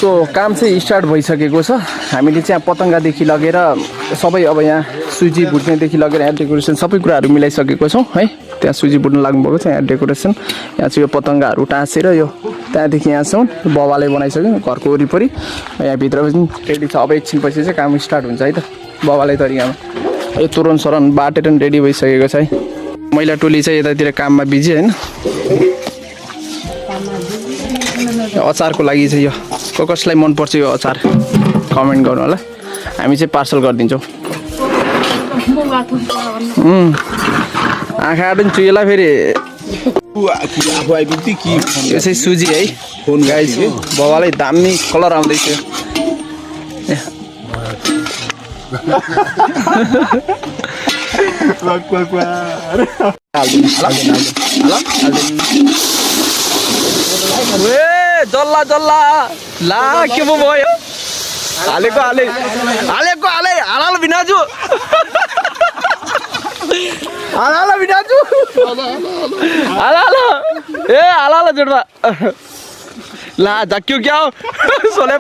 So काम चाहिँ start भइसकेको छ। हामीले चाहिँ पतङ्गादेखि लगेर सबै अब यहाँ सुजी भुट्नेदेखि लगेर यहाँ डेकोरेसन सबै कुराहरू मिलाइसकेको छौँ है। त्यहाँ सुजी भुट्न लाग्नुभएको छ, यहाँ डेकोरेसन, यहाँ चाहिँ यो पतङ्गाहरू टाँसेर यो त्यहाँदेखि यहाँसम्म बबाले बनाइसक्यो घरको वरिपरि। यहाँभित्र पनि रेडी छ। अब एकछिनपछि चाहिँ काम स्टार्ट हुन्छ है त बबाले तरिकामा। यो तोरण सोरण बाटेर रेडी भइसकेको छ है। महिला टोली चाहिँ यतातिर काममा बिजी होइन। अचारको लागि चाहिँ यो कसलाई मनपर्छ यो अचार कमेन्ट गर्नु होला, हामी चाहिँ पार्सल गरिदिन्छौँ। आँखा पनि चुइला फेरि। यो चाहिँ सुजी है फोन गाइस हो। बाबालाई दामी कलर आउँदैछ। जल्ला जल्ला ला के पो भयो हालेको हाले हालेको हाले हाल बिनाजु हाल बिनाजु हाल ए हाल जोडमा ला झक्क्यो क्या हो सोले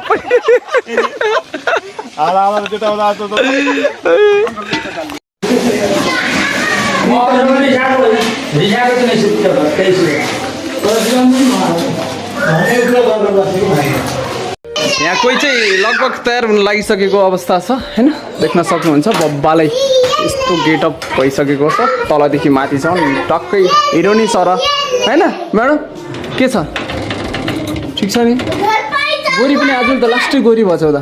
यहाँ कोही चाहिँ लगभग तयार हुन लागिसकेको अवस्था छ हैन, देख्न सक्नुहुन्छ। बब्बालाई यस्तो गेटअप भइसकेको छ, तलदेखि माथिसम्म टक्कै हिरोनी सर हैन। म्याडम के छ, ठिक छ नि? गोरी पनि आज त लास्टै गोरी भएछ त।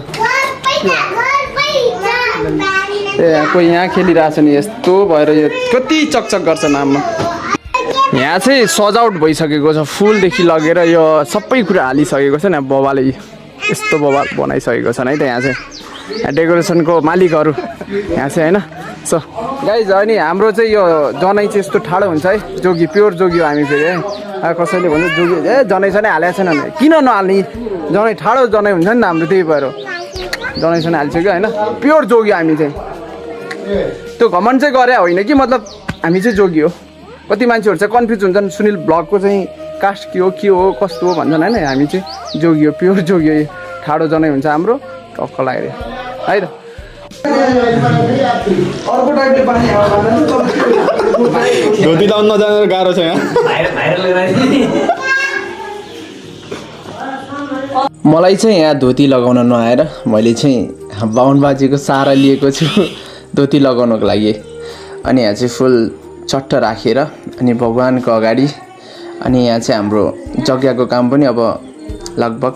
ए कोही यहाँ खेलिरहेछ नि, यस्तो भएर यो कति चकचक गर्छ नाममा। यहाँ चाहिँ सजावट भइसकेको छ, फुलदेखि लगेर यो सबै कुरा हालिसकेको छ नि। बबाले यस्तो बबा बनाइसकेको छ है त। यहाँ चाहिँ यहाँ डेकोरेसनको मालिकहरू यहाँ चाहिँ होइन। सो गाइज अनि हाम्रो चाहिँ यो जनै चाहिँ यस्तो ठाडो हुन्छ है, जोगी प्योर जोगी हो हामी फेरि है। कसैले भन्छ जोगी ए जनै सनै हालेको छैन भने किन नहाल्ने, जनै ठाडो जनै हुन्छ नि त हाम्रो, त्यही भएर जनै सनै हालिसक्यो होइन। प्योर जोगी हामी चाहिँ, त्यो घमण्ड चाहिँ गरे होइन कि मतलब हामी चाहिँ जोगी हो। कति मान्छेहरू चाहिँ कन्फ्युज हुन्छन्, सुनिल ब्लगको चाहिँ कास्ट के हो कस्तो हो भन्छन् होइन। हामी चाहिँ जोगी हो, प्योर जोगी हो। ठाडो जनै हुन्छ हाम्रो, टक्क लाग्यो है त। अर्को टाइपले पानी धोती लाउन नजानेर गाह्रो छ यहाँ। मलाई चाहिँ यहाँ धोती लगाउन नआएर मैले चाहिँ बाहुन बाजेको सहारा लिएको छु धोती लगाउनको लागि। अनि यहाँ चाहिँ फुल चट्ट राखेर अनि भगवानको अगाडि। अनि यहाँ चाहिँ हाम्रो यज्ञको काम पनि अब लगभग